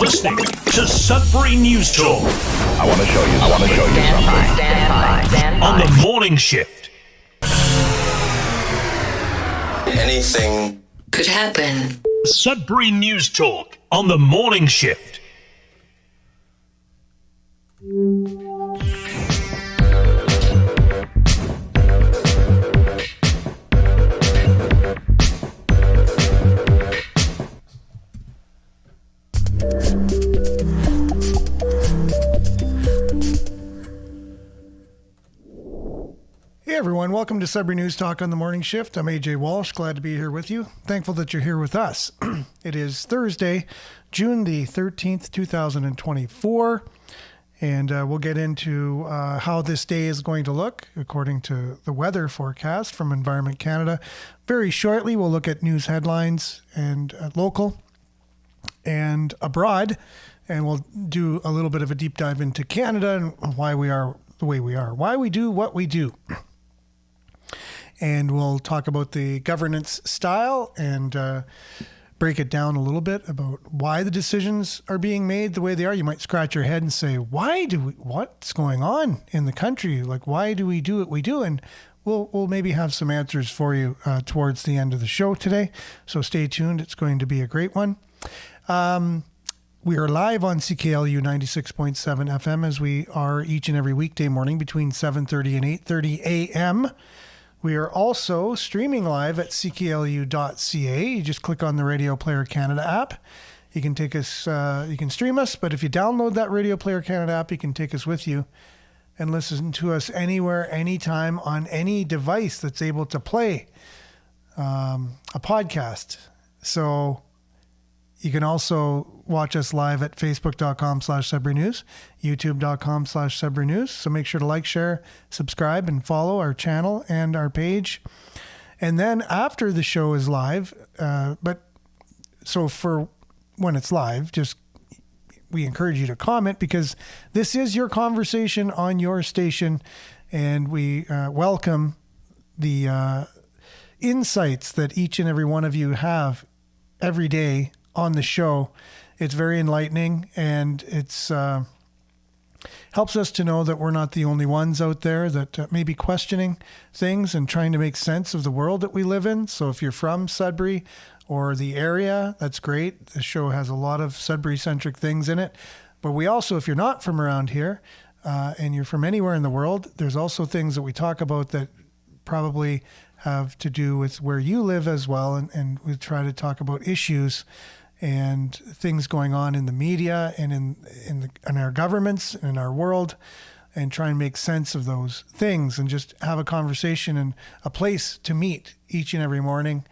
listening to Sudbury News Talk. I want to show you something. Stand by. On the morning shift. Anything could happen. Sudbury News Talk on the morning shift. Hey everyone, welcome to Sudbury News Talk on the morning shift. I'm AJ Walsh, glad to be here with you. Thankful that you're here with us. It is Thursday, June the 13th, 2024, and we'll get into how this day is going to look according to the weather forecast from Environment Canada. Very shortly, we'll look at news headlines and local and abroad, and we'll do a little bit of a deep dive into Canada and why we are the way we are, why we do what we do. And we'll talk about the governance style and break it down a little bit about why the decisions are being made the way they are. You might scratch your head and say, what's going on in the country? Like, why do we do what we do? And we'll maybe have some answers for you towards the end of the show today. So stay tuned. It's going to be a great one. We are live on CKLU 96.7 FM as we are each and every weekday morning between 7:30 and 8:30 a.m. We are also streaming live at cklu.ca. You just click on the Radio Player Canada app. You can take us, you can stream us, but if you download that Radio Player Canada app, you can take us with you and listen to us anywhere, anytime, on any device that's able to play a podcast. So you can also watch us live at facebook.com/Sudbury News, youtube.com/Sudbury News. So make sure to like, share, subscribe, and follow our channel and our page. And then after the show is live, so for when it's live, we encourage you to comment because this is your conversation on your station, and we welcome the insights that each and every one of you have every day on the show. It's very enlightening, and it's helps us to know that we're not the only ones out there that may be questioning things and trying to make sense of the world that we live in. So if you're from Sudbury or the area, that's great. The show has a lot of Sudbury-centric things in it. But we also, if you're not from around here and you're from anywhere in the world, there's also things that we talk about that probably have to do with where you live as well. And we try to talk about issues and things going on in the media and in our governments and in our world, and try and make sense of those things and just have a conversation and a place to meet each and every morning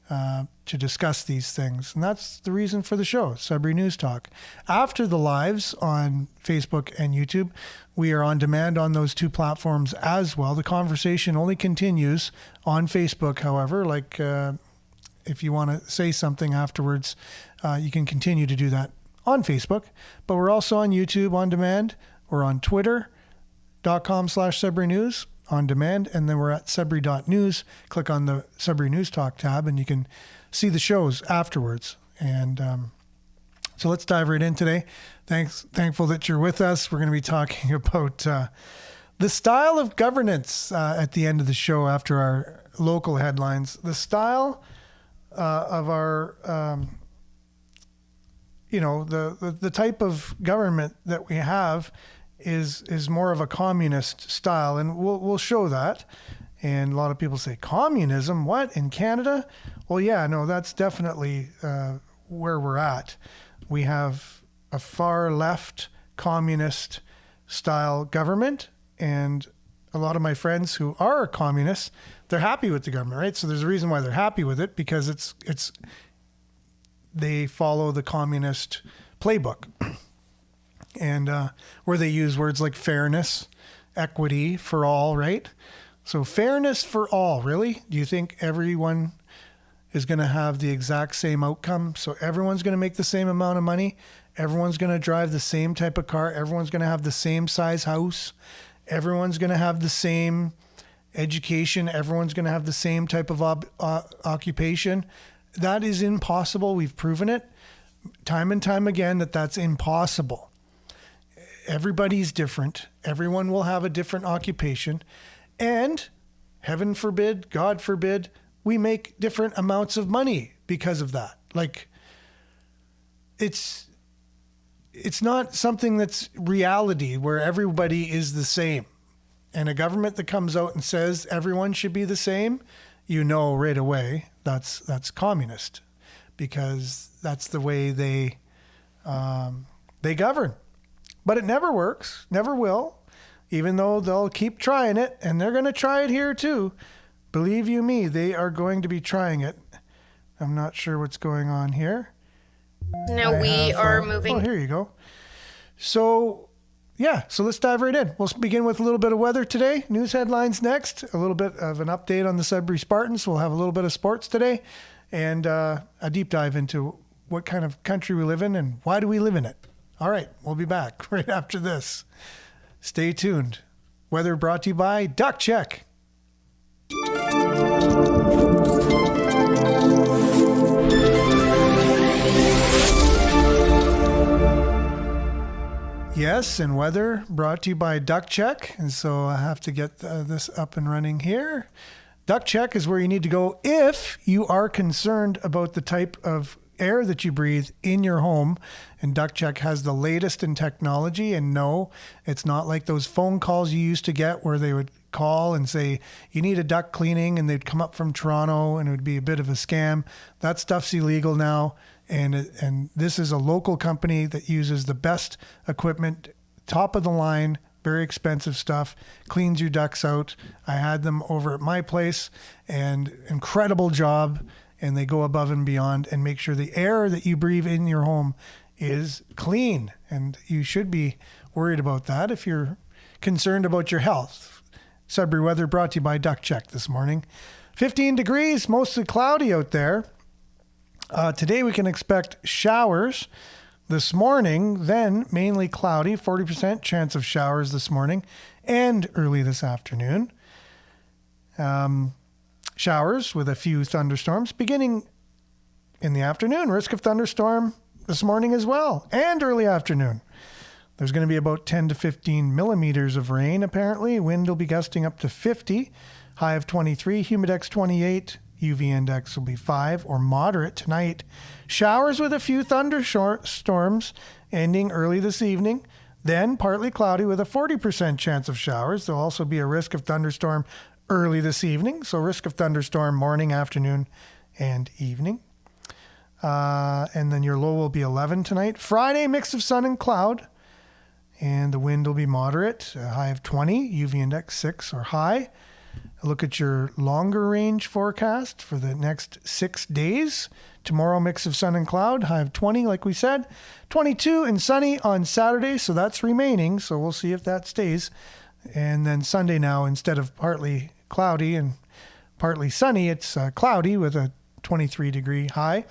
to discuss these things. And that's the reason for the show, Sudbury News Talk. After the lives on Facebook and YouTube, we are on demand on those two platforms as well. The conversation only continues on Facebook, however, like if you want to say something afterwards, you can continue to do that on Facebook. But we're also on YouTube on demand. We're on twitter.com/Sudbury News on demand. And then we're at Sudbury.news. Click on the Sudbury News Talk tab and you can see the shows afterwards. And so let's dive right in today. Thankful that you're with us. We're going to be talking about the style of governance at the end of the show after our local headlines. The style of our, the type of government that we have is more of a communist style, and we'll show that. And a lot of people say, communism, what, in Canada? Well, yeah, no, that's definitely where we're at. We have a far left communist style government, and a lot of my friends who are communists, they're happy with the government, right? So there's a reason why they're happy with it, because they follow the communist playbook, and where they use words like fairness, equity, for all, right? So fairness for all, really? Do you think everyone is going to have the exact same outcome? So everyone's going to make the same amount of money. Everyone's going to drive the same type of car. Everyone's going to have the same size house. Everyone's going to have the same education. Everyone's going to have the same type of occupation. That is impossible. We've proven it. time and time again that that's impossible. Everybody's different. Everyone will have a different occupation. And heaven forbid, God forbid, we make different amounts of money because of that. Like, it's not something that's reality where everybody is the same. And a government that comes out and says everyone should be the same, you know right away that's communist, because that's the way they govern. But it never works, never will, even though they'll keep trying it, and they're going to try it here too. Believe you me, they are going to be trying it. I'm not sure what's going on here. No, we are moving. Oh, here you go. So, yeah, so let's dive right in. We'll begin with a little bit of weather today. News headlines next. A little bit of an update on the Sudbury Spartans. We'll have a little bit of sports today, and a deep dive into what kind of country we live in and why do we live in it. All right, we'll be back right after this. Stay tuned. Weather brought to you by Duck Check. Yes, and weather brought to you by Duck Check. And so I have to get this up and running here. Duck Check is where you need to go if you are concerned about the type of air that you breathe in your home. And Duck Check has the latest in technology. And no, it's not like those phone calls you used to get where they would call and say, you need a duct cleaning, and they'd come up from Toronto and it would be a bit of a scam. That stuff's illegal now. And this is a local company that uses the best equipment, top of the line, very expensive stuff, cleans your ducts out. I had them over at my place, and incredible job. And they go above and beyond and make sure the air that you breathe in your home is clean. And you should be worried about that if you're concerned about your health. Sudbury weather brought to you by Duck Check this morning. 15 degrees, mostly cloudy out there. Today we can expect showers this morning, then mainly cloudy, 40% chance of showers this morning and early this afternoon. Showers with a few thunderstorms beginning in the afternoon. Risk of thunderstorm this morning as well, and early afternoon. There's going to be about 10 to 15 millimeters of rain, apparently. Wind will be gusting up to 50, high of 23, humidex 28, UV index will be 5 or moderate tonight. Showers with a few thunderstorms ending early this evening. Then partly cloudy with a 40% chance of showers. There'll also be a risk of thunderstorm early this evening. So risk of thunderstorm morning, afternoon, and evening. And then your low will be 11 tonight. Friday, mix of sun and cloud. And the wind will be moderate, a high of 20, UV index 6 or high. Look at your longer range forecast for the next 6 days. Tomorrow, mix of sun and cloud, high of 20, like we said. 22 and sunny on Saturday, so that's remaining. So we'll see if that stays. And then Sunday now, instead of partly cloudy and partly sunny, it's cloudy with a 23-degree high.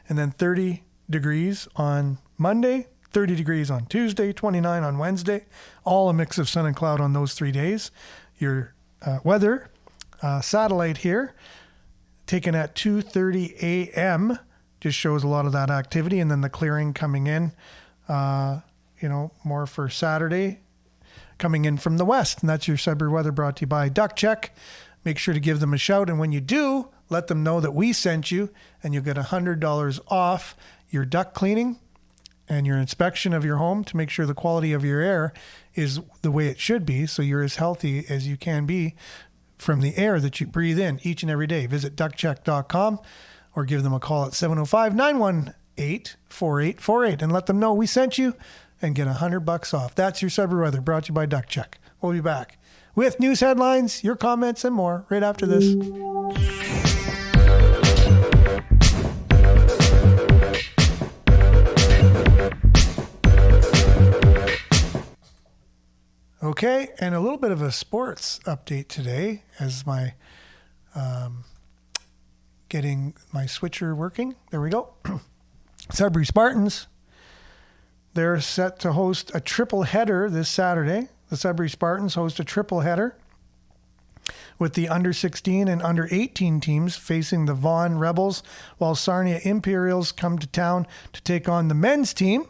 And then 30 degrees on Monday, 30 degrees on Tuesday, 29 on Wednesday. All a mix of sun and cloud on those 3 days. Your weather satellite here, taken at 2:30 a.m., just shows a lot of that activity, and then the clearing coming in, more for Saturday, coming in from the west. And that's your Sudbury weather brought to you by Duck Check. Make sure to give them a shout, and when you do, let them know that we sent you, and you'll get $100 off your duct cleaning and your inspection of your home to make sure the quality of your air is the way it should be, so you're as healthy as you can be from the air that you breathe in each and every day. Visit duckcheck.com or give them a call at 705-918-4848 and let them know we sent you and get $100 off. That's your Sudbury weather brought to you by Duck Check. We'll be back with news headlines, your comments, and more right after this. Okay, and a little bit of a sports update today as my getting my switcher working. There we go. Sudbury Spartans, they're set to host a triple header this Saturday. The Sudbury Spartans host a triple header with the under 16 and under 18 teams facing the Vaughan Rebels, while Sarnia Imperials come to town to take on the men's team.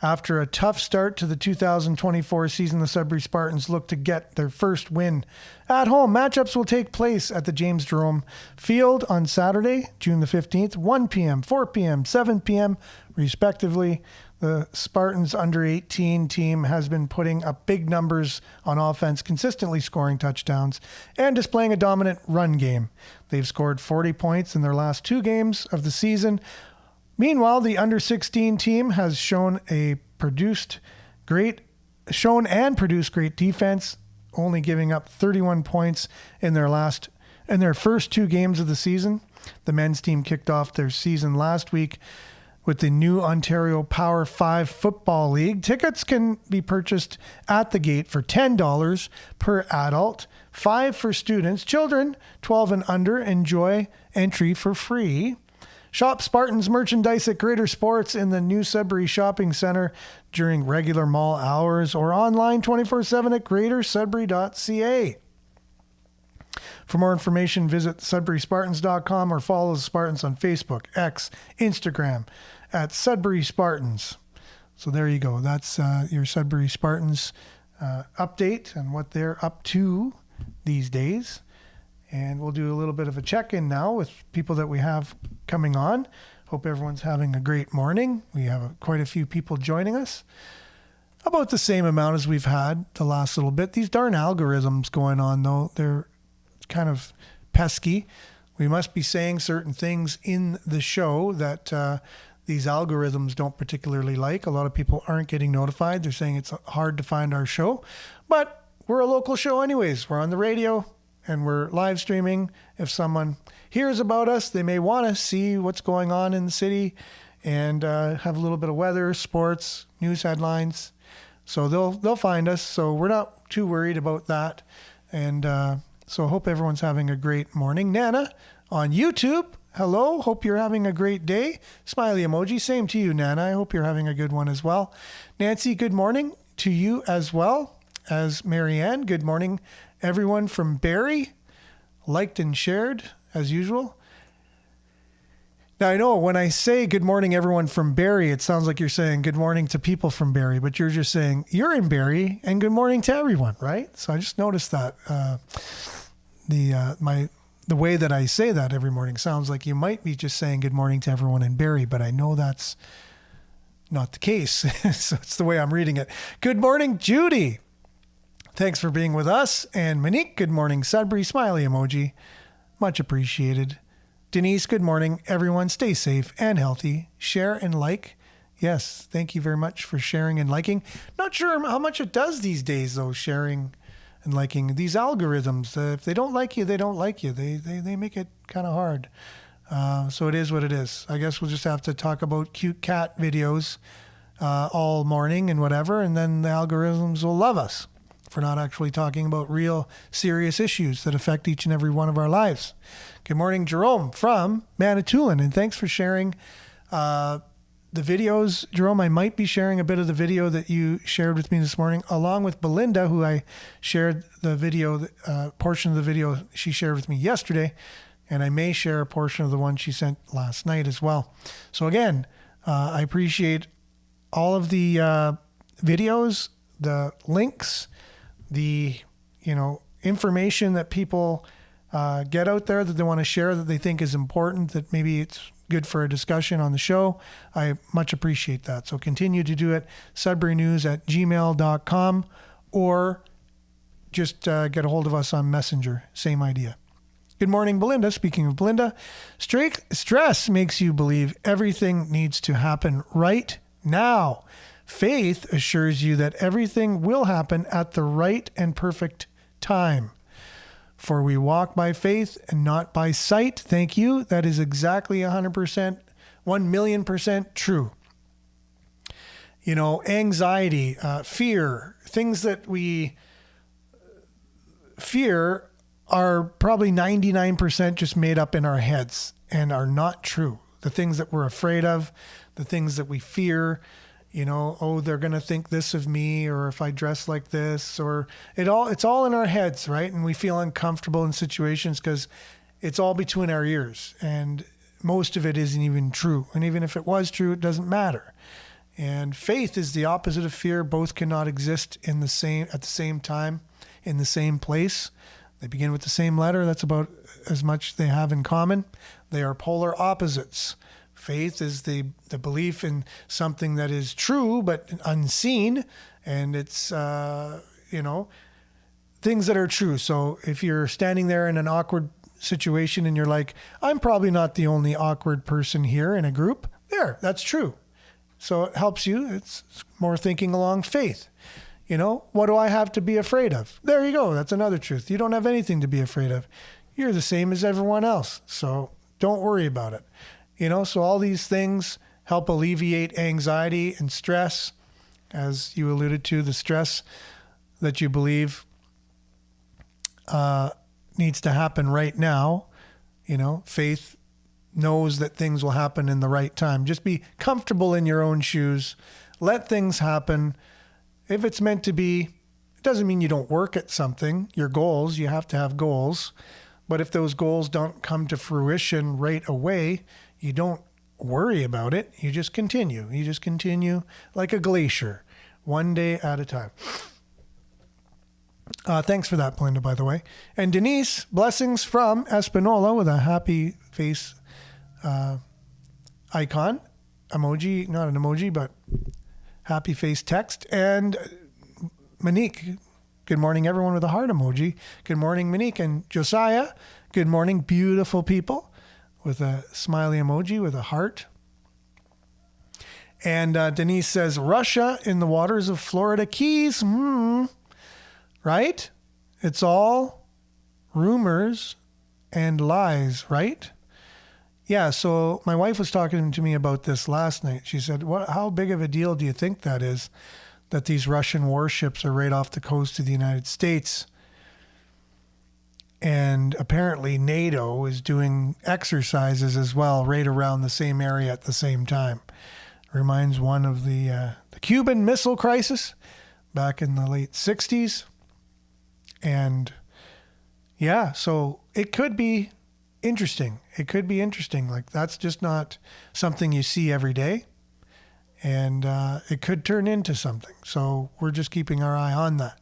After a tough start to the 2024 season, the Sudbury Spartans look to get their first win at home. Matchups will take place at the James Jerome Field on Saturday, June the 15th, 1 p.m., 4 p.m., 7 p.m., respectively. The Spartans under 18 team has been putting up big numbers on offense, consistently scoring touchdowns and displaying a dominant run game. They've scored 40 points in their last 2 games of the season. Meanwhile, the under 16 team has shown and produced great defense, only giving up 31 points in their first 2 games of the season. The men's team kicked off their season last week with the new Ontario Power 5 Football League. Tickets can be purchased at the gate for $10 per adult, $5 for students. Children 12 and under enjoy entry for free. Shop Spartans merchandise at Greater Sports in the new Sudbury Shopping Centre during regular mall hours or online 24/7 at greatersudbury.ca. For more information, visit sudburyspartans.com or follow the Spartans on Facebook, X, Instagram at Sudbury Spartans. So there you go. That's your Sudbury Spartans update and what they're up to these days. And we'll do a little bit of a check-in now with people that we have coming on. Hope everyone's having a great morning. We have quite a few people joining us. About the same amount as we've had the last little bit. These darn algorithms going on, though, they're kind of pesky. We must be saying certain things in the show that these algorithms don't particularly like. A lot of people aren't getting notified. They're saying it's hard to find our show. But we're a local show anyways. We're on the radio. And we're live streaming. If someone hears about us, they may want to see what's going on in the city and have a little bit of weather, sports, news headlines. So they'll find us. So we're not too worried about that. And so I hope everyone's having a great morning. Nana on YouTube. Hello. Hope you're having a great day. Smiley emoji. Same to you, Nana. I hope you're having a good one as well. Nancy, good morning to you as well as Marianne. Good morning, everyone from Barrie, liked and shared as usual. Now, I know when I say good morning, everyone from Barrie, it sounds like you're saying good morning to people from Barrie, but you're just saying you're in Barrie and good morning to everyone, right? So I just noticed that the way that I say that every morning sounds like you might be just saying good morning to everyone in Barrie, but I know that's not the case. So it's the way I'm reading it. Good morning, Judy. Thanks for being with us. And Monique, good morning. Sudbury, smiley emoji. Much appreciated. Denise, good morning. Everyone, stay safe and healthy. Share and like. Yes, thank you very much for sharing and liking. Not sure how much it does these days, though, sharing and liking. These algorithms, if they don't like you, they don't like you. They make it kind of hard. So it is what it is. I guess we'll just have to talk about cute cat videos all morning and whatever, and then the algorithms will love us for not actually talking about real serious issues that affect each and every one of our lives. Good morning, Jerome from Manitoulin, and thanks for sharing the videos. Jerome, I might be sharing a bit of the video that you shared with me this morning, along with Belinda, who I shared the video, portion of the video she shared with me yesterday, and I may share a portion of the one she sent last night as well. So again, I appreciate all of the videos, the links, the information that people get out there that they want to share, that they think is important, that maybe it's good for a discussion on the show. I much appreciate that. So continue to do it. sudburynews@gmail.com, or just get a hold of us on Messenger. Same idea. Good morning, Belinda. Speaking of Belinda, stress makes you believe everything needs to happen right now. Faith assures you that everything will happen at the right and perfect time. For we walk by faith and not by sight. Thank you. That is exactly 100%, 1,000,000% true. Anxiety, fear, things that we fear are probably 99% just made up in our heads and are not true. The things that we're afraid of, the things that we fear, Oh, they're going to think this of me, or if I dress like this, or it's all in our heads, right? And we feel uncomfortable in situations because it's all between our ears, and most of it isn't even true. And even if it was true, it doesn't matter. And faith is the opposite of fear. Both cannot exist at the same time, in the same place. They begin with the same letter. That's about as much they have in common. They are polar opposites. Faith is the belief in something that is true but unseen, and it's things that are true. So if you're standing there in an awkward situation and you're like, I'm probably not the only awkward person here in a group, that's true. So it helps you. It's more thinking along faith. What do I have to be afraid of? There you go. That's another truth. You don't have anything to be afraid of. You're the same as everyone else. So don't worry about it. So all these things help alleviate anxiety and stress. As you alluded to, the stress that you believe needs to happen right now. Faith knows that things will happen in the right time. Just be comfortable in your own shoes. Let things happen. If it's meant to be, it doesn't mean you don't work at something. Your goals, you have to have goals. But if those goals don't come to fruition right away, you don't worry about it. You just continue. You just continue like a glacier, one day at a time. Thanks for that, Belinda, by the way. And Denise, blessings from Espanola with a happy face icon. Emoji, not an emoji, but happy face text. And Monique, good morning, everyone, with a heart emoji. Good morning, Monique. And Josiah, good morning, beautiful people, with a smiley emoji with a heart. And Denise says, Russia in the waters of Florida Keys. Right? It's all rumors and lies, right? Yeah, so my wife was talking to me about this last night. She said, how big of a deal do you think that is, that these Russian warships are right off the coast of the United States? And apparently NATO is doing exercises as well right around the same area at the same time. Reminds one of the Cuban Missile Crisis back in the late 60s. And yeah, so it could be interesting. It could be interesting. Like, that's just not something you see every day. And it could turn into something. So we're just keeping our eye on that.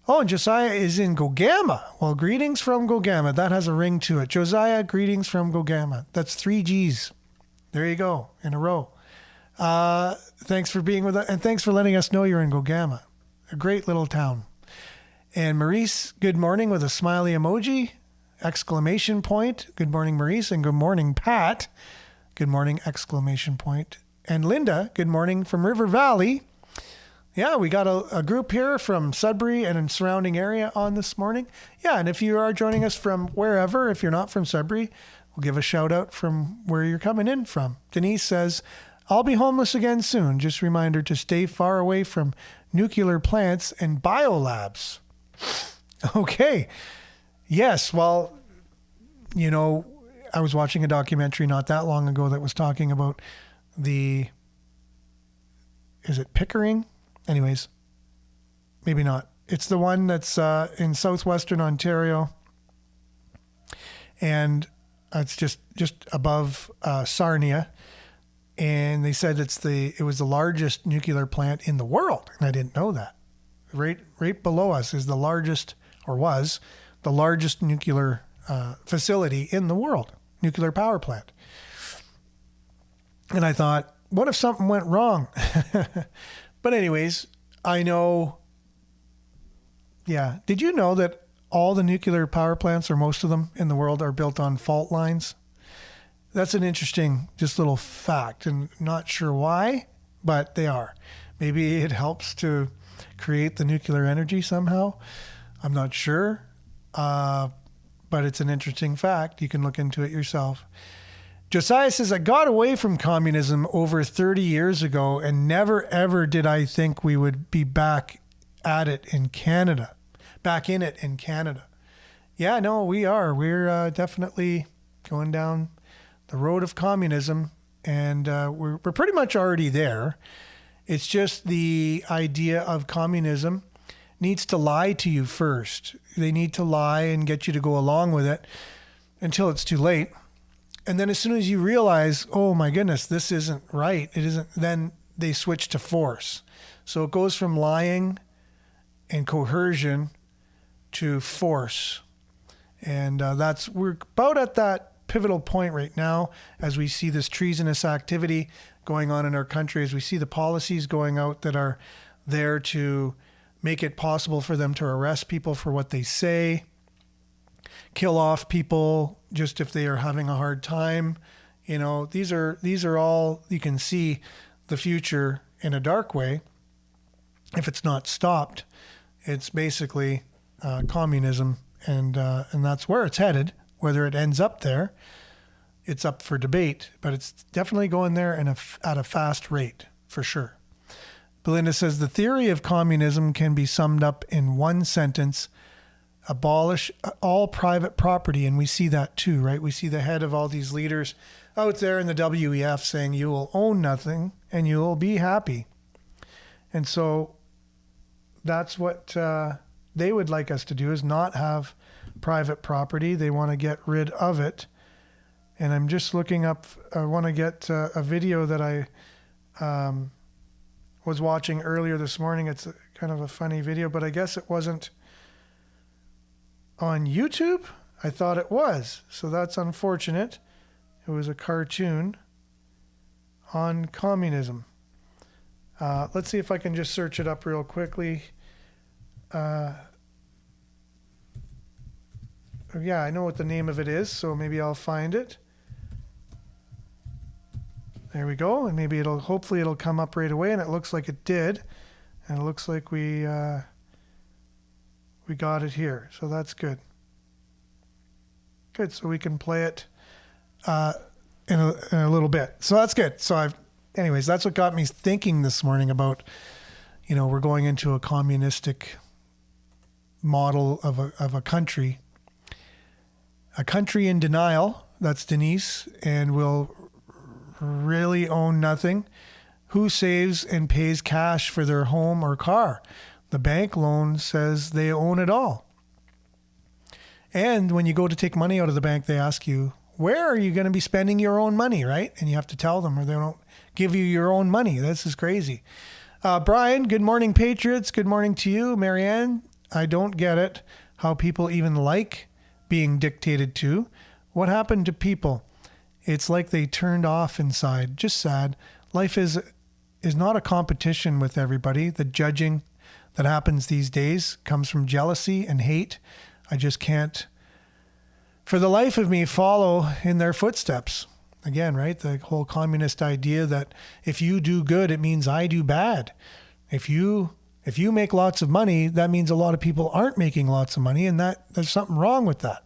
Oh, and Josiah is in Gogama. Well, greetings from Gogama. That has a ring to it. Josiah, greetings from Gogama. That's 3 G's. There you go, in a row. Thanks for being with us, and thanks for letting us know you're in Gogama. A great little town. And Maurice, good morning with a smiley emoji, exclamation point. Good morning, Maurice, and good morning, Pat. Good morning, exclamation point. And Linda, good morning from River Valley. Yeah, we got a group here from Sudbury and in surrounding area on this morning. Yeah, and if you are joining us from wherever, if you're not from Sudbury, we'll give a shout out from where you're coming in from. Denise says, I'll be homeless again soon. Just a reminder to stay far away from nuclear plants and biolabs. Okay. Yes, well, I was watching a documentary not that long ago that was talking about is it Pickering? Anyways, maybe not. It's the one that's in southwestern Ontario, and it's just above Sarnia. And they said it was the largest nuclear plant in the world, and I didn't know that. Right below us is the largest, or was the largest nuclear facility in the world, nuclear power plant. And I thought, what if something went wrong? But anyways, I know, yeah. Did you know that all the nuclear power plants, or most of them in the world, are built on fault lines? That's an interesting, just little fact, and not sure why, but they are. Maybe it helps to create the nuclear energy somehow. I'm not sure, but it's an interesting fact. You can look into it yourself. Josiah says, I got away from communism over 30 years ago, and never, ever did I think we would be back in it in Canada. Yeah, no, we are. We're definitely going down the road of communism, and we're pretty much already there. It's just the idea of communism needs to lie to you first. They need to lie and get you to go along with it until it's too late. And then as soon as you realize, oh my goodness, this isn't right, it isn't, then they switch to force. So it goes from lying and coercion to force. And we're about at that pivotal point right now as we see this treasonous activity going on in our country, as we see the policies going out that are there to make it possible for them to arrest people for what they say, kill off people just if they are having a hard time. You know, these are all, you can see the future in a dark way. If it's not stopped, it's basically communism, and that's where it's headed. Whether it ends up there, it's up for debate, but it's definitely going there at a fast rate, for sure. Belinda says, the theory of communism can be summed up in one sentence: abolish all private property. And we see that too, right? We see the head of all these leaders out there in the WEF saying you will own nothing and you will be happy. And so that's what they would like us to do, is not have private property. They want to get rid of it. And I'm just looking up, I want to get a video that I was watching earlier this morning. It's kind of a funny video, but I guess it wasn't on YouTube. I thought it was. So that's unfortunate. It was a cartoon on communism. Let's see if I can just search it up real quickly. Yeah, I know what the name of it is, so maybe I'll find it. There we go, and maybe hopefully it'll come up right away, and it looks like it did, and it looks like we got it here, so that's good. Good, so we can play it in a little bit. So that's good. So anyways, that's what got me thinking this morning about, we're going into a communistic model of a country. A country in denial, that's Denise, and will really own nothing. Who saves and pays cash for their home or car? The bank loan says they own it all. And when you go to take money out of the bank, they ask you, where are you going to be spending your own money, right? And you have to tell them, or they don't give you your own money. This is crazy. Brian, good morning, Patriots. Good morning to you. Marianne, I don't get it, how people even like being dictated to. What happened to people? It's like they turned off inside. Just sad. Life is not a competition with everybody. The judging that happens these days comes from jealousy and hate. I just can't, for the life of me, follow in their footsteps. Again, right? The whole communist idea that if you do good, it means I do bad. If you make lots of money, that means a lot of people aren't making lots of money, and there's something wrong with that.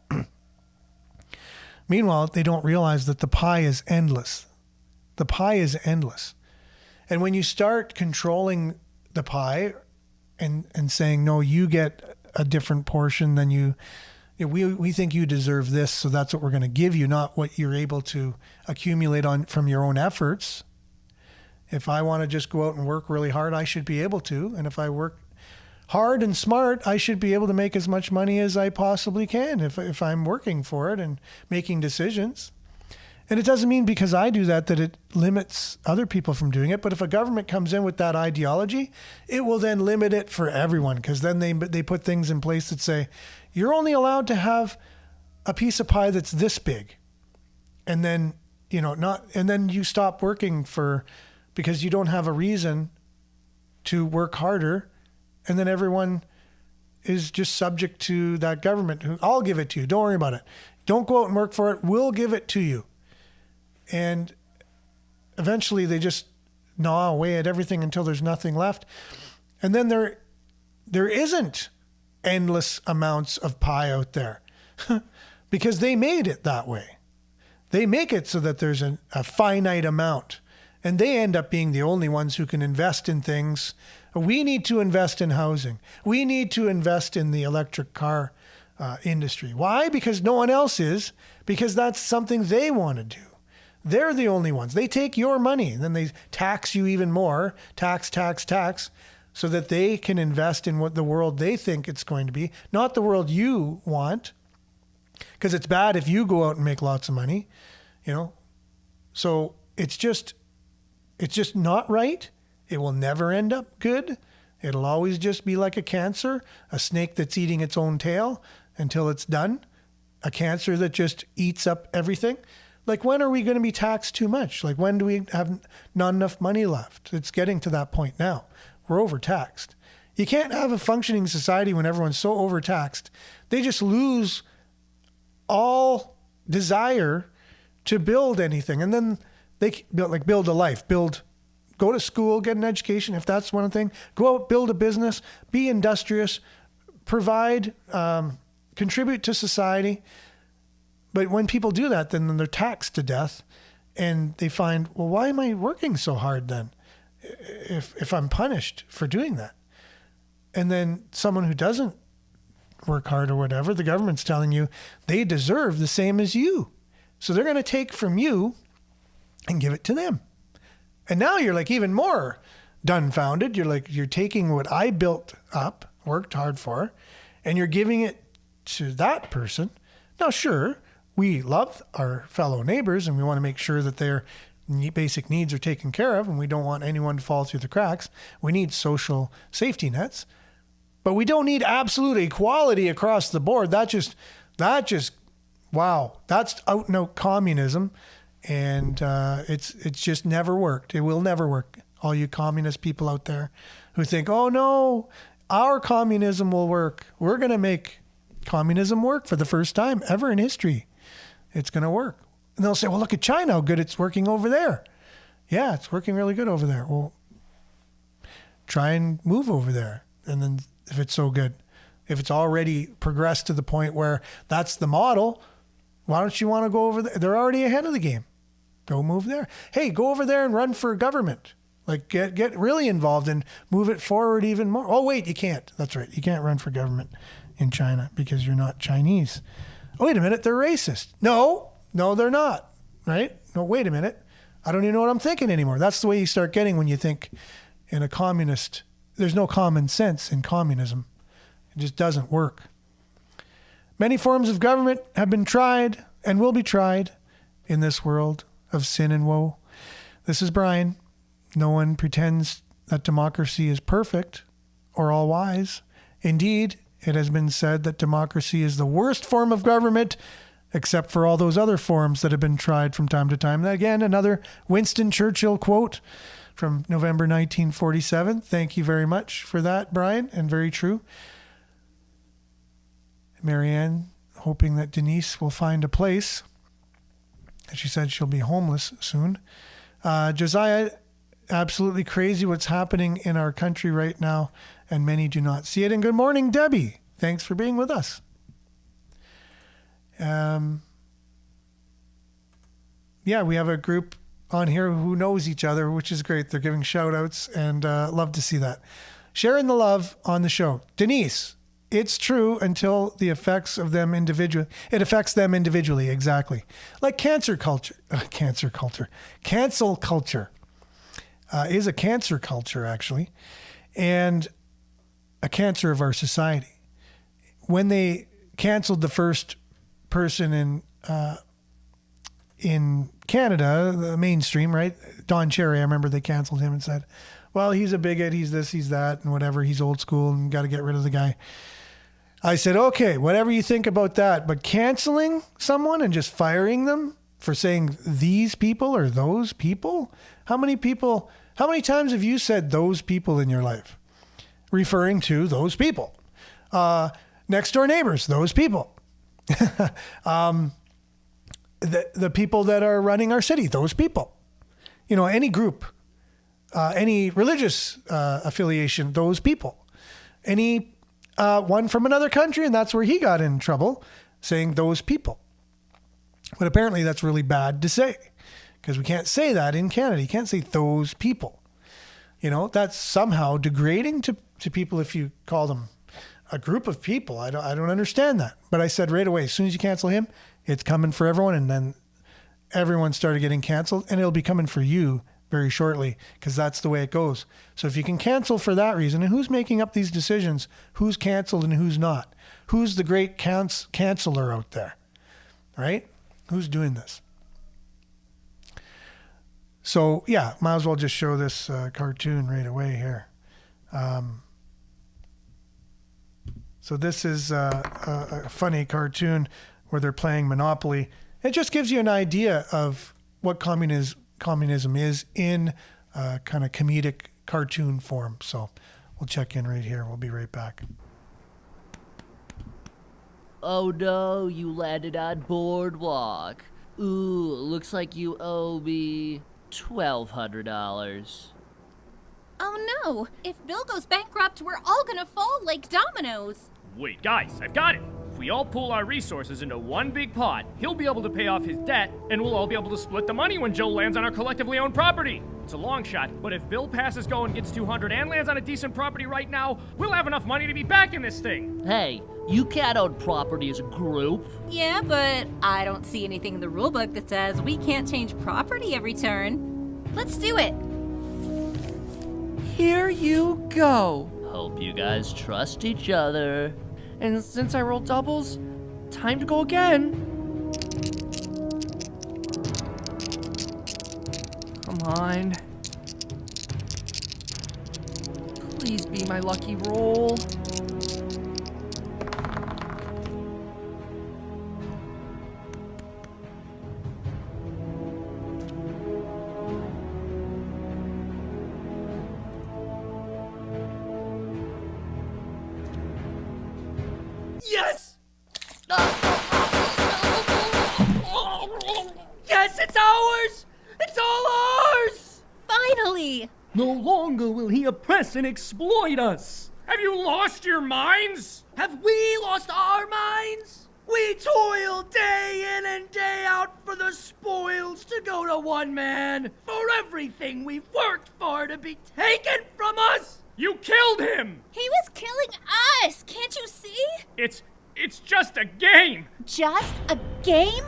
Meanwhile, they don't realize that the pie is endless. The pie is endless. And when you start controlling the pie and saying, no, you get a different portion than we think you deserve this, so that's what we're going to give you, not what you're able to accumulate from your own efforts. If I want to just go out and work really hard, I should be able to. And if I work hard and smart, I should be able to make as much money as I possibly can if I'm working for it and making decisions. And it doesn't mean because I do that it limits other people from doing it. But if a government comes in with that ideology, it will then limit it for everyone, because then they put things in place that say, you're only allowed to have a piece of pie that's this big. And then, and then you stop working because you don't have a reason to work harder. And then everyone is just subject to that government. I'll give it to you. Don't worry about it. Don't go out and work for it. We'll give it to you. And eventually they just gnaw away at everything until there's nothing left. And then there isn't endless amounts of pie out there because they made it that way. They make it so that there's a finite amount, and they end up being the only ones who can invest in things. We need to invest in housing. We need to invest in the electric car industry. Why? Because no one else is, because that's something they want to do. They're the only ones. They take your money and then they tax you even more, tax, so that they can invest in what the world they think it's going to be, not the world you want, because it's bad if you go out and make lots of money, you know. So it's just not right. It will never end up good. It'll always just be like a cancer, a snake that's eating its own tail until it's done, a cancer that just eats up everything. Like, when are we going to be taxed too much? Like, when do we have not enough money left? It's getting to that point now. We're overtaxed. You can't have a functioning society when everyone's so overtaxed. They just lose all desire to build anything. And then they build a life, go to school, get an education, if that's one thing. Go out, build a business, be industrious, provide, contribute to society. But when people do that, then they're taxed to death, and they find, well, why am I working so hard then if I'm punished for doing that? And then someone who doesn't work hard or whatever, the government's telling you they deserve the same as you. So they're going to take from you and give it to them. And now you're like even more dumbfounded. You're taking what I built up, worked hard for, and you're giving it to that person. Now, sure, we love our fellow neighbors and we want to make sure that their basic needs are taken care of, and we don't want anyone to fall through the cracks. We need social safety nets, but we don't need absolute equality across the board. That just, wow, that's out and out communism. And it's just never worked. It will never work. All you communist people out there who think, oh no, our communism will work. We're going to make communism work for the first time ever in history. It's going to work. And they'll say, well, look at China, how good it's working over there. Yeah, it's working really good over there. Well, try and move over there. And then if it's so good, if it's already progressed to the point where that's the model, why don't you want to go over there? They're already ahead of the game. Go move there. Hey, go over there and run for government. Like get really involved and move it forward even more. Oh, wait, you can't. That's right. You can't run for government in China because you're not Chinese. Oh, wait a minute. They're racist. No, they're not. Right? No, wait a minute. I don't even know what I'm thinking anymore. That's the way you start getting when you think in a communist. There's no common sense in communism. It just doesn't work. Many forms of government have been tried and will be tried in this world of sin and woe. This is Brian. No one pretends that democracy is perfect or all wise. Indeed, it has been said that democracy is the worst form of government, except for all those other forms that have been tried from time to time. And again, another Winston Churchill quote from November 1947. Thank you very much for that, Brian, and very true. Marianne, hoping that Denise will find a place. She said she'll be homeless soon. Josiah, absolutely crazy what's happening in our country right now, and many do not see it. And good morning, Debbie. Thanks for being with us. Yeah, we have a group on here who knows each other, which is great. They're giving shout outs, and love to see that. Sharing the love on the show. Denise, it's true until it affects them individually. Exactly. Like cancel culture is a cancer culture, actually, and a cancer of our society. When they canceled the first person in Canada, the mainstream, right? Don Cherry, I remember they canceled him and said, well, he's a bigot, he's this, he's that, and whatever, he's old school and got to get rid of the guy. I said, okay, whatever you think about that, but canceling someone and just firing them for saying these people or those people? How many times have you said those people in your life? Referring to those people. Next door neighbors, those people. The people that are running our city, those people. You know, any group, any religious affiliation, those people. Any one from another country, and that's where he got in trouble, saying those people. But apparently that's really bad to say, because we can't say that in Canada. You can't say those people. You know, that's somehow degrading to people if you call them a group of people. I don't understand that. But I said right away, as soon as you cancel him, it's coming for everyone. And then everyone started getting canceled, and it'll be coming for you very shortly because that's the way it goes. So if you can cancel for that reason, and who's making up these decisions, who's canceled and who's not? Who's the great canceller out there, right? Who's doing this? So yeah, might as well just show this cartoon right away here. So this is a funny cartoon where they're playing Monopoly. It just gives you an idea of what communism is in kind of comedic cartoon form. So we'll check in right here. We'll be right back. Oh no, you landed on Boardwalk. Ooh, looks like you owe me $1,200. Oh no! If Bill goes bankrupt, we're all gonna fall like dominoes. Wait, guys, I've got it. If we all pool our resources into one big pot, he'll be able to pay off his debt, and we'll all be able to split the money when Joe lands on our collectively owned property. It's a long shot, but if Bill passes go and gets 200 and lands on a decent property right now, we'll have enough money to be back in this thing. Hey, you can't own property as a group. Yeah, but I don't see anything in the rulebook that says we can't change property every turn. Let's do it. Here you go. Hope you guys trust each other. And since I rolled doubles, time to go again. Come on. Please be my lucky roll. Yes! Yes, it's ours! It's all ours! Finally! No longer will he oppress and exploit us. Have you lost your minds? Have we lost our minds? We toil day in and day out for the spoils to go to one man, for everything we've worked for to be taken from us. You killed him! He was killing us! Can't you see? It's just a game! Just a game?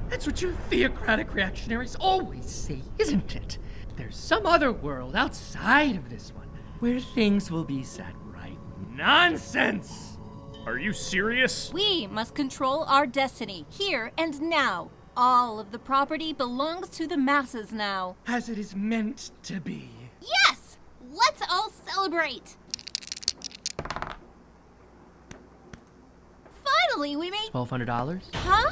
That's what you theocratic reactionaries always say, isn't it? There's some other world outside of this one where things will be set right. Nonsense! Are you serious? We must control our destiny, here and now. All of the property belongs to the masses now. As it is meant to be. Yes! Let's all celebrate! Finally, we made... $1,200? Huh?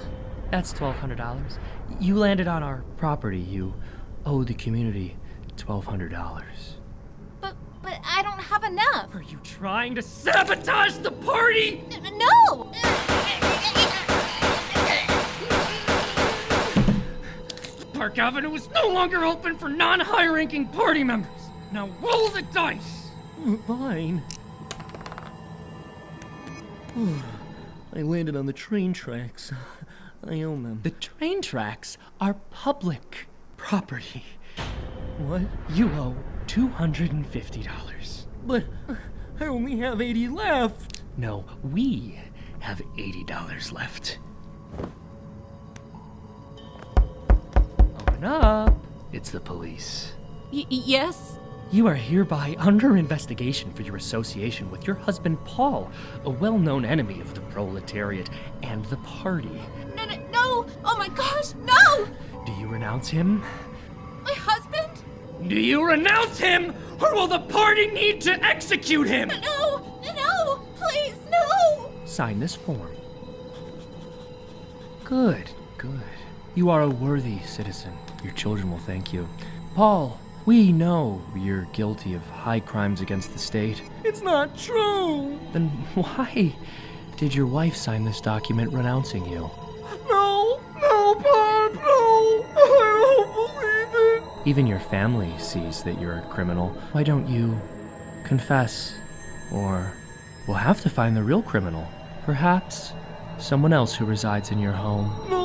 That's $1,200. You landed on our property. You owe the community $1,200. But I don't have enough. Are you trying to sabotage the party? No! Park Avenue is no longer open for non-high-ranking party members. Now roll the dice. Fine. I landed on the train tracks. I own them. The train tracks are public property. What? You owe $250. But I only have $80 left. No, we have $80 left. Open up. It's the police. Yes? You are hereby under investigation for your association with your husband Paul, a well-known enemy of the proletariat and the party. No! Oh my gosh, no! Do you renounce him? My husband? Do you renounce him, or will the party need to execute him? No! Please, no! Sign this form. Good. You are a worthy citizen. Your children will thank you. Paul, we know you're guilty of high crimes against the state. It's not true! Then why did your wife sign this document renouncing you? No, Bob, no! I don't believe it! Even your family sees that you're a criminal. Why don't you confess? Or we'll have to find the real criminal. Perhaps someone else who resides in your home. No.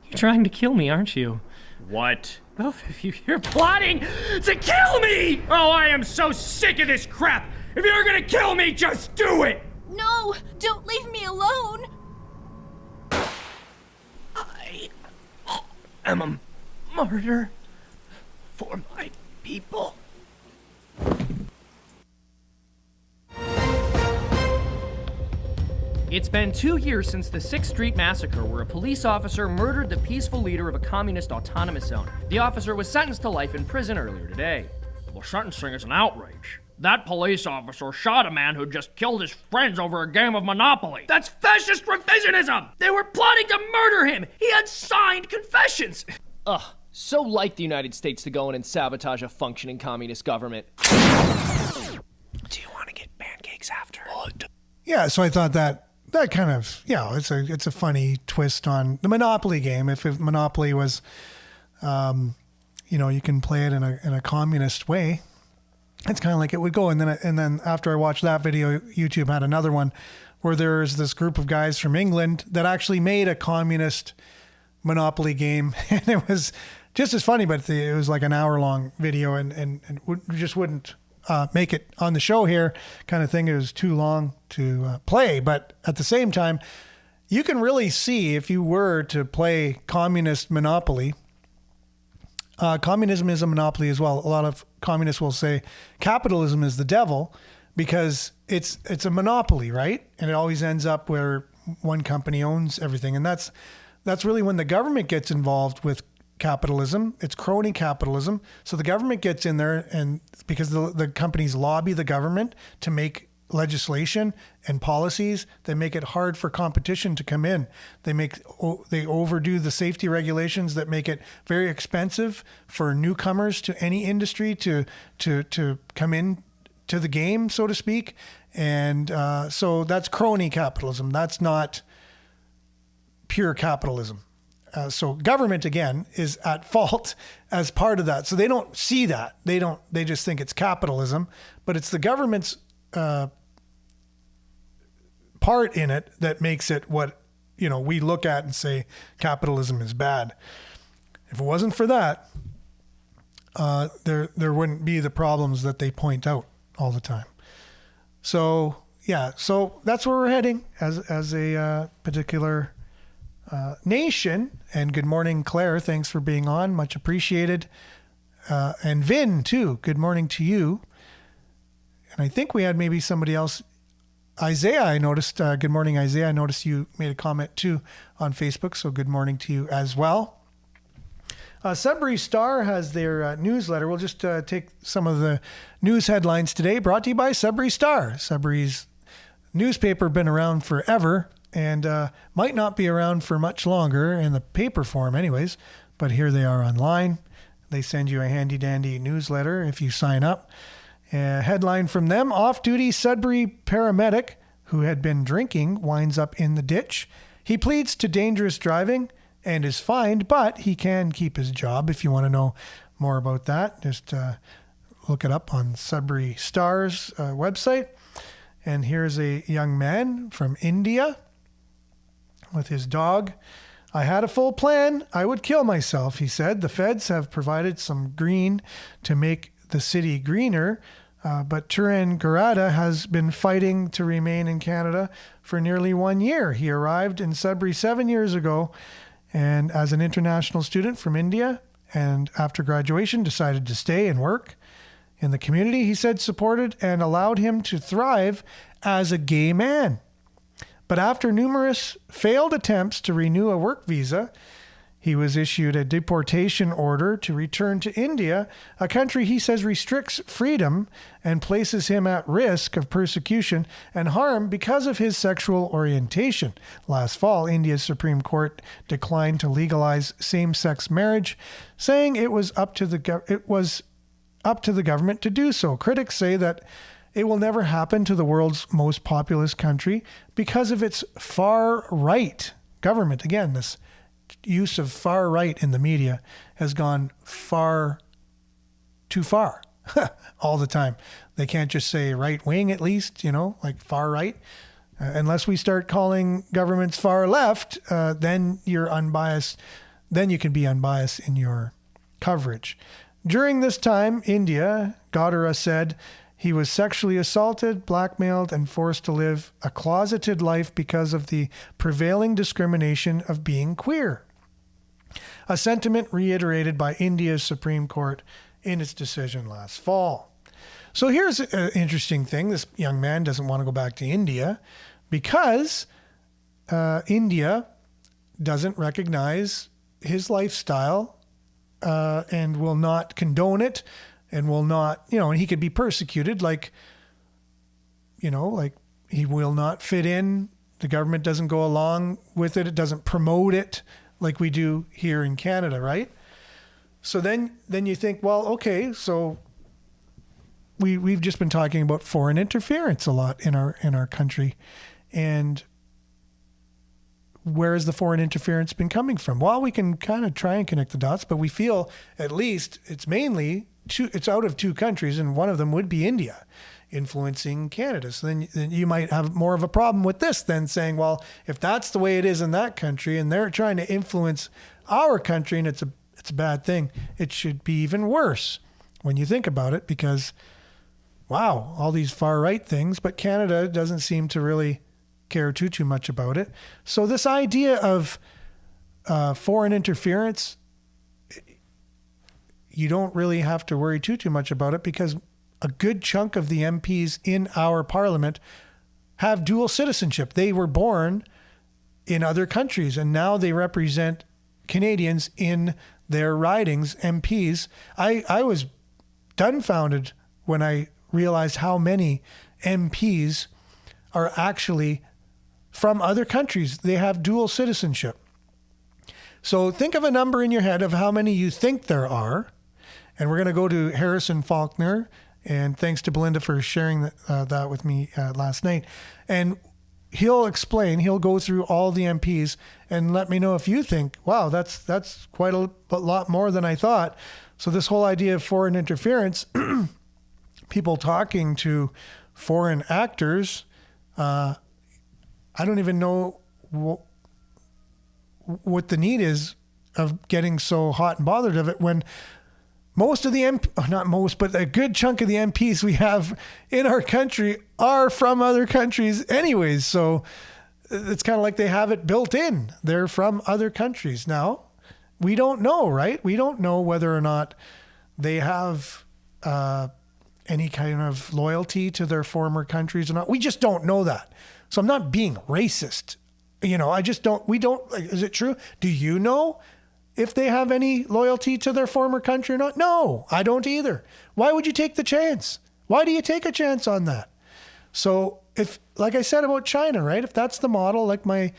You're trying to kill me, aren't you? What? Both of you, you're plotting to kill me! Oh, I am so sick of this crap! If you're gonna kill me, just do it! No! Don't leave me alone! I am a martyr for my people. It's been 2 years since the 6th Street Massacre, where a police officer murdered the peaceful leader of a communist autonomous zone. The officer was sentenced to life in prison earlier today. The sentencing is an outrage. That police officer shot a man who just killed his friends over a game of Monopoly. That's fascist revisionism! They were plotting to murder him! He had signed confessions! Ugh, so like the United States to go in and sabotage a functioning communist government. Do you want to get pancakes after? Yeah, so I thought that kind of, it's a funny twist on the Monopoly game. If Monopoly was, you can play it in a communist way, it's kind of like it would go. And then after I watched that video, YouTube had another one where there's this group of guys from England that actually made a communist Monopoly game, and it was just as funny, but it was like an hour-long video, and just wouldn't make it on the show here, kind of thing. It was too long to play, but at the same time, you can really see if you were to play communist Monopoly. Communism is a monopoly as well. A lot of communists will say capitalism is the devil because it's a monopoly, right? And it always ends up where one company owns everything, and that's really when the government gets involved with capitalism. It's crony capitalism. So the government gets in there, and because the companies lobby the government to make legislation and policies that make it hard for competition to come in. They overdo the safety regulations that make it very expensive for newcomers to any industry to come in to the game, so to speak. And so that's crony capitalism. That's not pure capitalism. So government, again, is at fault as part of that. So they don't see that. They just think it's capitalism, but it's the government's part in it that makes it what, we look at and say capitalism is bad. If it wasn't for that, there wouldn't be the problems that they point out all the time. So that's where we're heading as a particular nation. And good morning, Claire. Thanks for being on. Much appreciated. And Vin, too. Good morning to you. And I think we had maybe somebody else. Isaiah, I noticed. Good morning, Isaiah. I noticed you made a comment, too, on Facebook. So good morning to you as well. Sudbury Star has their newsletter. We'll just take some of the news headlines today, brought to you by Sudbury Star. Sudbury's newspaper, been around forever, and might not be around for much longer in the paper form anyways, but here they are online. They send you a handy-dandy newsletter if you sign up. A headline from them: off-duty Sudbury paramedic who had been drinking winds up in the ditch. He pleads to dangerous driving and is fined, but he can keep his job. If you want to know more about that, just look it up on Sudbury Star's website. And here's a young man from India with his dog. I had a full plan. I would kill myself, he said. The feds have provided some green to make the city greener, but Turan Garada has been fighting to remain in Canada for nearly 1 year. He arrived in Sudbury 7 years ago, and as an international student from India, and after graduation decided to stay and work in the community he said supported and allowed him to thrive as a gay man. But after numerous failed attempts to renew a work visa, he was issued a deportation order to return to India, a country he says restricts freedom and places him at risk of persecution and harm because of his sexual orientation. Last fall, India's Supreme Court declined to legalize same-sex marriage, saying it was up to the government to do so. Critics say that it will never happen to the world's most populous country because of its far-right government. Again, this use of far right in the media has gone far too far all the time. They can't just say right wing, at least, like far right. Unless we start calling governments far left, then you're unbiased. Then you can be unbiased in your coverage. During this time, India, Gadara said He was sexually assaulted, blackmailed, and forced to live a closeted life because of the prevailing discrimination of being queer. A sentiment reiterated by India's Supreme Court in its decision last fall. So here's an interesting thing. This young man doesn't want to go back to India because India doesn't recognize his lifestyle and will not condone it and will not, and he could be persecuted like he will not fit in. The government doesn't go along with it. It doesn't promote it like we do here in Canada, right? So then you think, well, okay, so we've just been talking about foreign interference a lot in our country, and where has the foreign interference been coming from? Well, we can kind of try and connect the dots, but we feel at least it's out of two countries, and one of them would be India influencing Canada. So then you might have more of a problem with this than saying, well, if that's the way it is in that country and they're trying to influence our country and it's a bad thing, it should be even worse when you think about it, because wow, all these far right things, but Canada doesn't seem to really care too much about it. So this idea of foreign interference, you don't really have to worry too much about it, because a good chunk of the MPs in our parliament have dual citizenship. They were born in other countries and now they represent Canadians in their ridings, MPs. I was dumbfounded when I realized how many MPs are actually from other countries. They have dual citizenship. So think of a number in your head of how many you think there are. And we're going to go to Harrison Faulkner. And thanks to Belinda for sharing that with me last night. And he'll go through all the MPs and let me know if you think, wow, that's quite a lot more than I thought. So this whole idea of foreign interference, people talking to foreign actors, I don't even know what the need is of getting so hot and bothered of it when most of the not most, but a good chunk of the MPs we have in our country are from other countries anyways. So it's kind of like they have it built in. They're from other countries. Now, we don't know, right? We don't know whether or not they have any kind of loyalty to their former countries or not. We just don't know that. So I'm not being racist. Is it true? Do you know if they have any loyalty to their former country or not? No, I don't either. Why would you take the chance? Why do you take a chance on that? So if, like I said about China, right? If that's the model, like my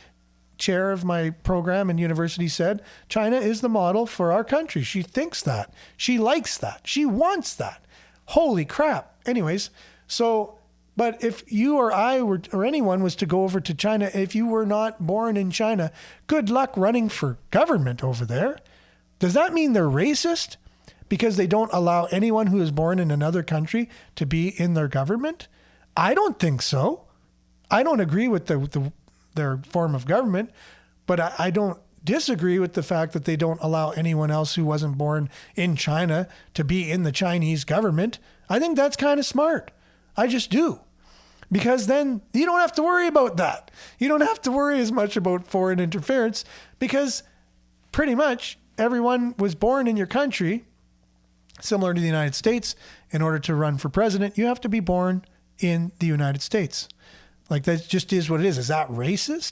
chair of my program in university said, China is the model for our country. She thinks that. She likes that. She wants that. Holy crap. Anyways, so, but if you or I or anyone was to go over to China, if you were not born in China, good luck running for government over there. Does that mean they're racist because they don't allow anyone who is born in another country to be in their government? I don't think so. I don't agree with their form of government, but I don't disagree with the fact that they don't allow anyone else who wasn't born in China to be in the Chinese government. I think that's kind of smart. I just do. Because then you don't have to worry about that. You don't have to worry as much about foreign interference because pretty much everyone was born in your country, similar to the United States. In order to run for president, you have to be born in the United States. Like that just is what it is. Is that racist?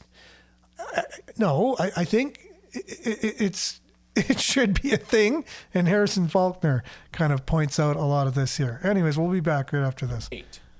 No, I think it should be a thing. And Harrison Faulkner kind of points out a lot of this here. Anyways, we'll be back right after this.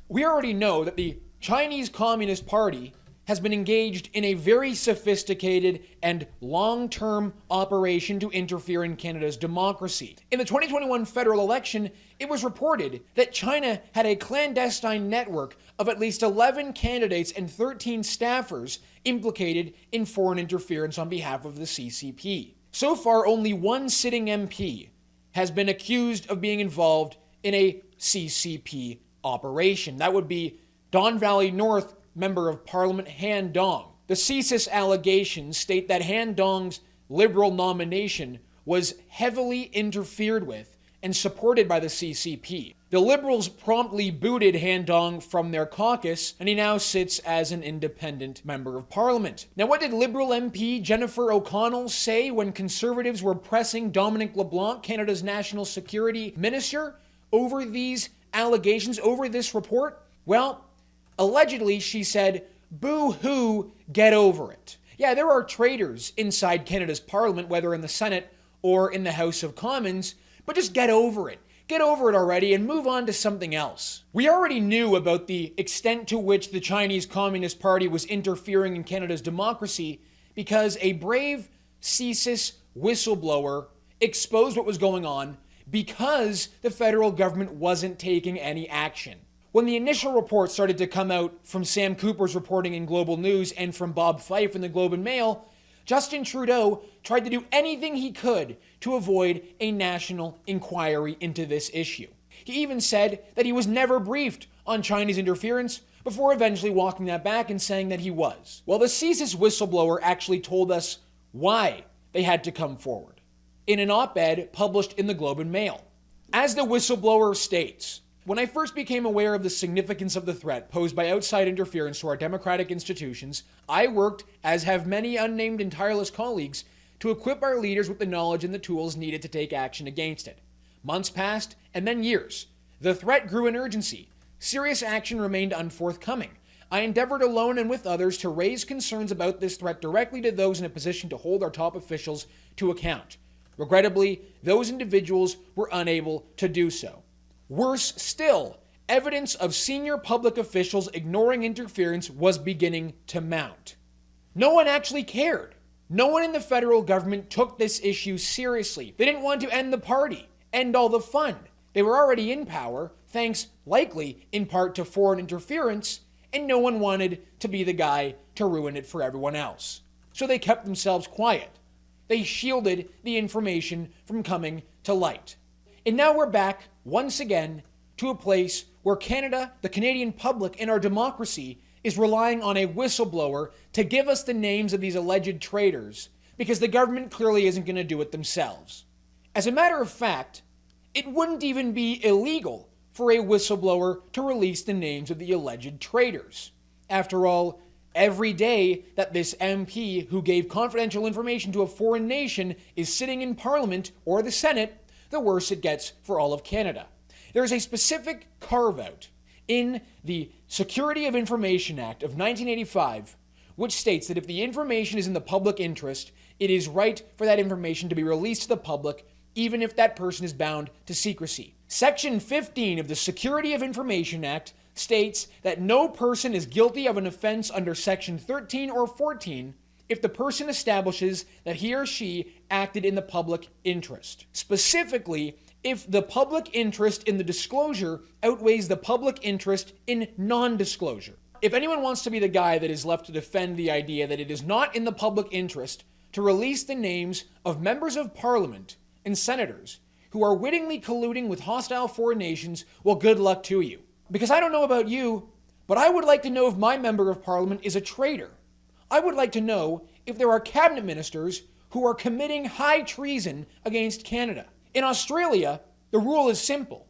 We already know that the Chinese Communist Party has been engaged in a very sophisticated and long-term operation to interfere in Canada's democracy. In the 2021 federal election, it was reported that China had a clandestine network of at least 11 candidates and 13 staffers implicated in foreign interference on behalf of the CCP. So far, only one sitting MP has been accused of being involved in a CCP operation. That would be Don Valley North Member of Parliament Han Dong. The CSIS allegations state that Han Dong's Liberal nomination was heavily interfered with and supported by the CCP. The Liberals promptly booted Han Dong from their caucus, and he now sits as an independent member of parliament. Now, what did Liberal MP Jennifer O'Connell say when Conservatives were pressing Dominic LeBlanc, Canada's National Security Minister, over these allegations, over this report? Well, allegedly, she said, "Boo-hoo, get over it." Yeah, there are traitors inside Canada's parliament, whether in the Senate or in the House of Commons, but just get over it. Get over it already and move on to something else. We already knew about the extent to which the Chinese Communist Party was interfering in Canada's democracy because a brave CSIS whistleblower exposed what was going on because the federal government wasn't taking any action. When the initial reports started to come out from Sam Cooper's reporting in Global News and from Bob Fife in the Globe and Mail, Justin Trudeau tried to do anything he could to avoid a national inquiry into this issue. He even said that he was never briefed on Chinese interference before eventually walking that back and saying that he was. Well, the CSIS whistleblower actually told us why they had to come forward in an op-ed published in the Globe and Mail. As the whistleblower states, "When I first became aware of the significance of the threat posed by outside interference to our democratic institutions, I worked, as have many unnamed and tireless colleagues, to equip our leaders with the knowledge and the tools needed to take action against it. Months passed, and then years. The threat grew in urgency. Serious action remained unforthcoming. I endeavored alone and with others to raise concerns about this threat directly to those in a position to hold our top officials to account. Regrettably, those individuals were unable to do so. Worse still, evidence of senior public officials ignoring interference was beginning to mount." No one actually cared. No one in the federal government took this issue seriously. They didn't want to end the party, end all the fun. They were already in power, thanks likely in part to foreign interference, and no one wanted to be the guy to ruin it for everyone else. So they kept themselves quiet. They shielded the information from coming to light. And now we're back, once again, to a place where Canada, the Canadian public, and our democracy is relying on a whistleblower to give us the names of these alleged traitors because the government clearly isn't going to do it themselves. As a matter of fact, it wouldn't even be illegal for a whistleblower to release the names of the alleged traitors. After all, every day that this MP who gave confidential information to a foreign nation is sitting in Parliament or the Senate, the worse it gets for all of Canada. There is a specific carve-out in the Security of Information Act of 1985, which states that if the information is in the public interest, it is right for that information to be released to the public, even if that person is bound to secrecy. Section 15 of the Security of Information Act states that no person is guilty of an offense under Section 13 or 14 if the person establishes that he or she acted in the public interest. Specifically, if the public interest in the disclosure outweighs the public interest in non-disclosure. If anyone wants to be the guy that is left to defend the idea that it is not in the public interest to release the names of members of parliament and senators who are wittingly colluding with hostile foreign nations, well, good luck to you. Because I don't know about you, but I would like to know if my member of parliament is a traitor. I would like to know if there are cabinet ministers who are committing high treason against Canada. In Australia, the rule is simple.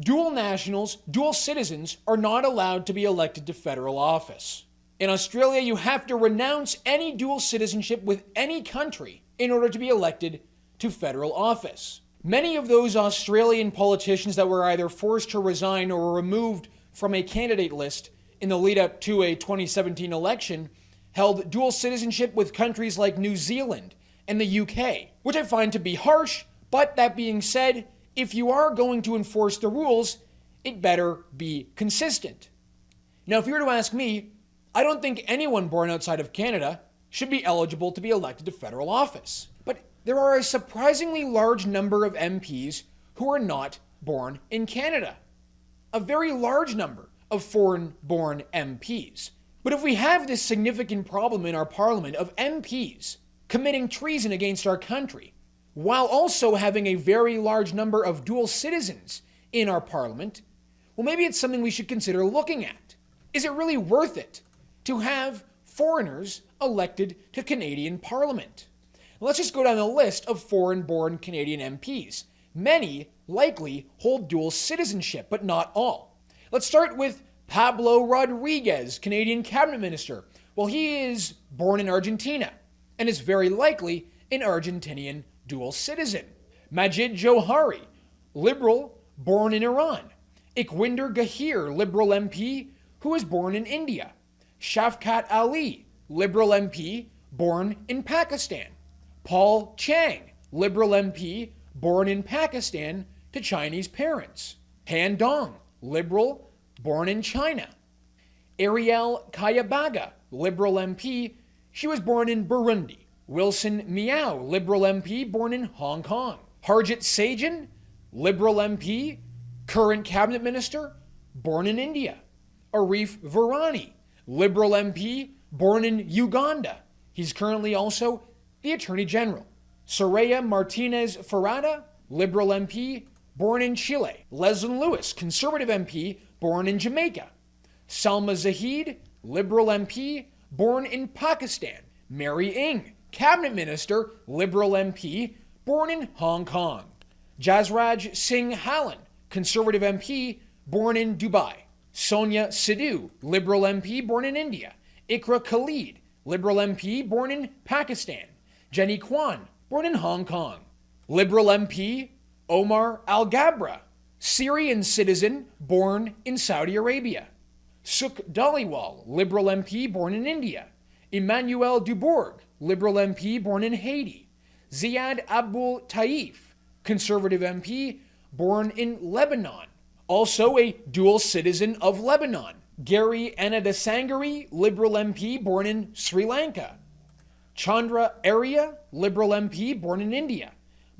Dual nationals, dual citizens are not allowed to be elected to federal office. In Australia, you have to renounce any dual citizenship with any country in order to be elected to federal office. Many of those Australian politicians that were either forced to resign or were removed from a candidate list in the lead up to a 2017 election held dual citizenship with countries like New Zealand and the UK, which I find to be harsh, but that being said, if you are going to enforce the rules, it better be consistent. Now, if you were to ask me, I don't think anyone born outside of Canada should be eligible to be elected to federal office. But there are a surprisingly large number of MPs who are not born in Canada. A very large number of foreign-born MPs. But if we have this significant problem in our parliament of MPs committing treason against our country, while also having a very large number of dual citizens in our parliament, well, maybe it's something we should consider looking at. Is it really worth it to have foreigners elected to Canadian parliament? Let's just go down the list of foreign-born Canadian MPs. Many likely hold dual citizenship, but not all. Let's start with Pablo Rodriguez, Canadian cabinet minister. Well, he is born in Argentina and is very likely an Argentinian dual citizen. Majid Johari, Liberal, born in Iran. Ikhwinder Gahir, Liberal MP, who was born in India. Shafkat Ali, Liberal MP, born in Pakistan. Paul Chang, Liberal MP, born in Pakistan to Chinese parents. Han Dong, Liberal, born in China. Ariel Kayabaga, Liberal MP, she was born in Burundi. Wilson Miao, Liberal MP, born in Hong Kong. Harjit Sajjan, Liberal MP, current cabinet minister, born in India. Arif Virani, Liberal MP, born in Uganda. He's currently also the Attorney General. Soraya Martinez Ferrada, Liberal MP, born in Chile. Leslyn Lewis, Conservative MP, born in Jamaica. Salma Zahid, Liberal MP, born in Pakistan. Mary Ng, Cabinet Minister, Liberal MP, born in Hong Kong. Jasraj Singh Hallan, Conservative MP, born in Dubai. Sonia Sidhu, Liberal MP, born in India. Ikra Khalid, Liberal MP, born in Pakistan. Jenny Kwan, born in Hong Kong. Liberal MP, Omar Al-Gabra, Syrian citizen, born in Saudi Arabia. Suk Dhaliwal, Liberal MP, born in India. Emmanuel Dubourg, Liberal MP, born in Haiti. Ziad Abul Taif, Conservative MP, born in Lebanon. Also a dual citizen of Lebanon. Gary Anadasangari, Liberal MP, born in Sri Lanka. Chandra Arya, Liberal MP, born in India.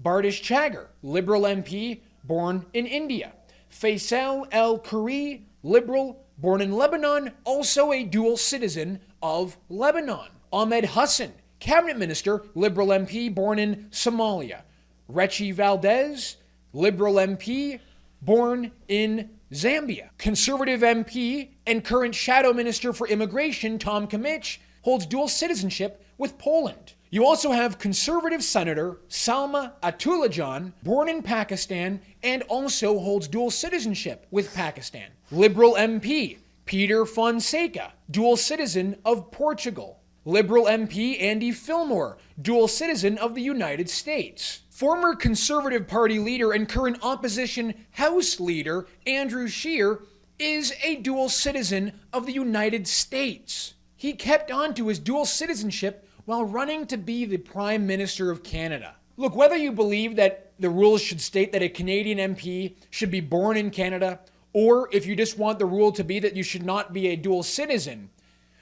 Bardish Chagger, Liberal MP, born in India. Faisal El-Khoury, Liberal, born in Lebanon, also a dual citizen of Lebanon. Ahmed Hassan, Cabinet Minister, Liberal MP, born in Somalia. Rechi Valdez, Liberal MP, born in Zambia. Conservative MP and current Shadow Minister for Immigration, Tom Kamich, holds dual citizenship with Poland. You also have Conservative Senator Salma Atulajan, born in Pakistan and also holds dual citizenship with Pakistan. Liberal MP Peter Fonseca, dual citizen of Portugal. Liberal MP Andy Fillmore, dual citizen of the United States. Former Conservative Party leader and current opposition House leader Andrew Scheer is a dual citizen of the United States. He kept on to his dual citizenship while running to be the Prime Minister of Canada. Look, whether you believe that the rules should state that a Canadian MP should be born in Canada, or if you just want the rule to be that you should not be a dual citizen,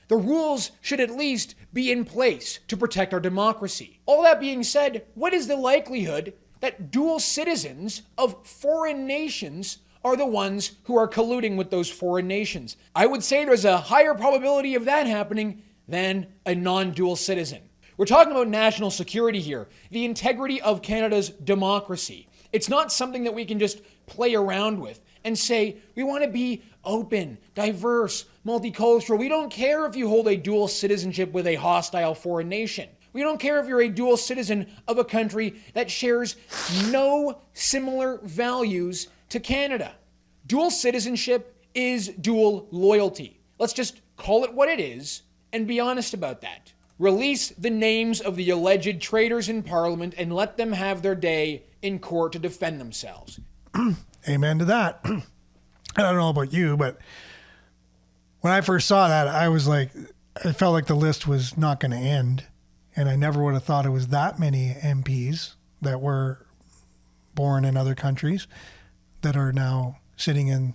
the rules should at least be in place to protect our democracy. All that being said, what is the likelihood that dual citizens of foreign nations are the ones who are colluding with those foreign nations? I would say there's a higher probability of that happening than a non-dual citizen. We're talking about national security here, the integrity of Canada's democracy. It's not something that we can just play around with and say, we want to be open, diverse, multicultural. We don't care if you hold a dual citizenship with a hostile foreign nation. We don't care if you're a dual citizen of a country that shares no similar values to Canada. Dual citizenship is dual loyalty. Let's just call it what it is and be honest about that. Release the names of the alleged traitors in Parliament and let them have their day in court to defend themselves. Amen to that. I don't know about you, but when I first saw that, I was like, I felt like the list was not going to end. And I never would have thought it was that many MPs that were born in other countries that are now sitting in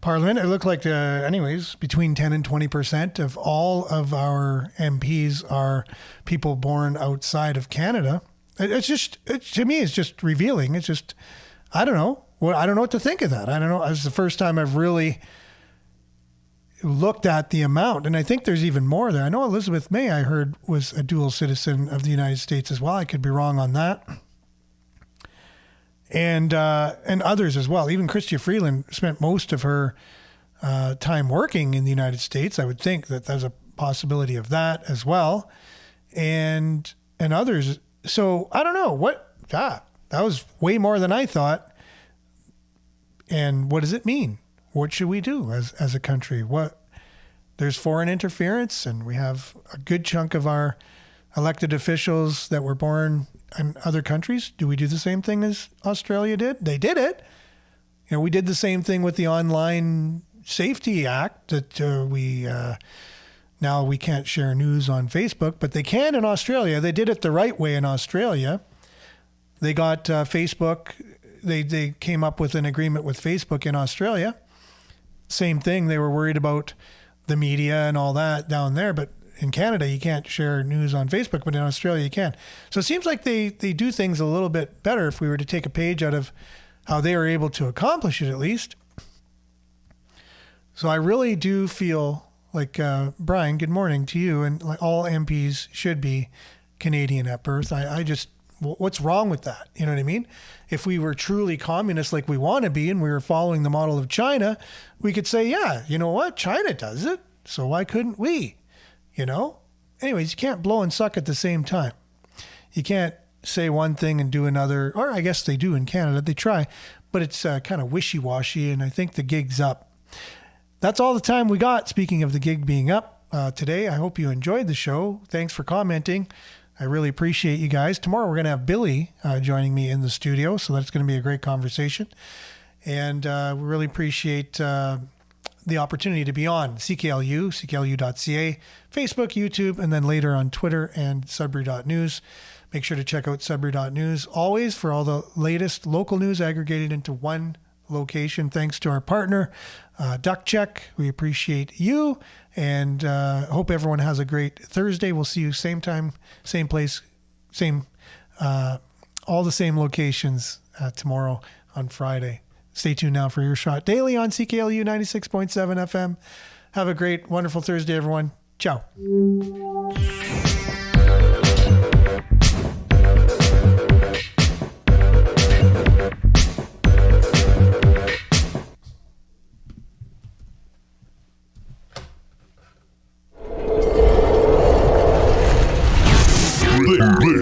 Parliament. It looked like, anyways, between 10 and 20% of all of our MPs are people born outside of Canada. To me, it's just revealing. It's just, I don't know. I don't know what to think of that. I don't know. It's the first time I've really looked at the amount. And I think there's even more there. I know Elizabeth May, I heard, was a dual citizen of the United States as well. I could be wrong on that. And others as well. Even Chrystia Freeland spent most of her time working in the United States. I would think that there's a possibility of that as well. And others. So I don't know That was way more than I thought. And what does it mean? What should we do as a country? There's foreign interference, and we have a good chunk of our elected officials that were born in other countries. Do we do the same thing as Australia did? They did it. We did the same thing with the Online Safety Act that now we can't share news on Facebook, but they can in Australia. They did it the right way in Australia. They got Facebook. They came up with an agreement with Facebook in Australia. Same thing. They were worried about the media and all that down there, but in Canada, you can't share news on Facebook, but in Australia, you can. So it seems like they do things a little bit better if we were to take a page out of how they were able to accomplish it, at least. So I really do feel like, Brian, good morning to you, and like all MPs should be Canadian at birth. I just, what's wrong with that? You know what I mean? If we were truly communist like we want to be and we were following the model of China, we could say, yeah, you know what? China does it, so why couldn't we? Anyways, you can't blow and suck at the same time. You can't say one thing and do another, or I guess they do in Canada. They try, but it's kind of wishy-washy, and I think the gig's up. That's all the time we got. Speaking of the gig being up today, I hope you enjoyed the show. Thanks for commenting. I really appreciate you guys. Tomorrow we're going to have Billy joining me in the studio, so that's going to be a great conversation. And we really appreciate the opportunity to be on CKLU, CKLU.ca, Facebook, YouTube, and then later on Twitter and Sudbury.news. Make sure to check out Sudbury.news always for all the latest local news aggregated into one location. Thanks to our partner, Duck Check. We appreciate you, and hope everyone has a great Thursday. We'll see you same time, same place, all the same locations tomorrow on Friday. Stay tuned now for Earshot Daily on CKLU 96.7 FM. Have a great, wonderful Thursday, everyone. Ciao.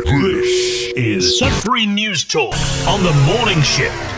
This is Sudbury News Talk on the morning shift.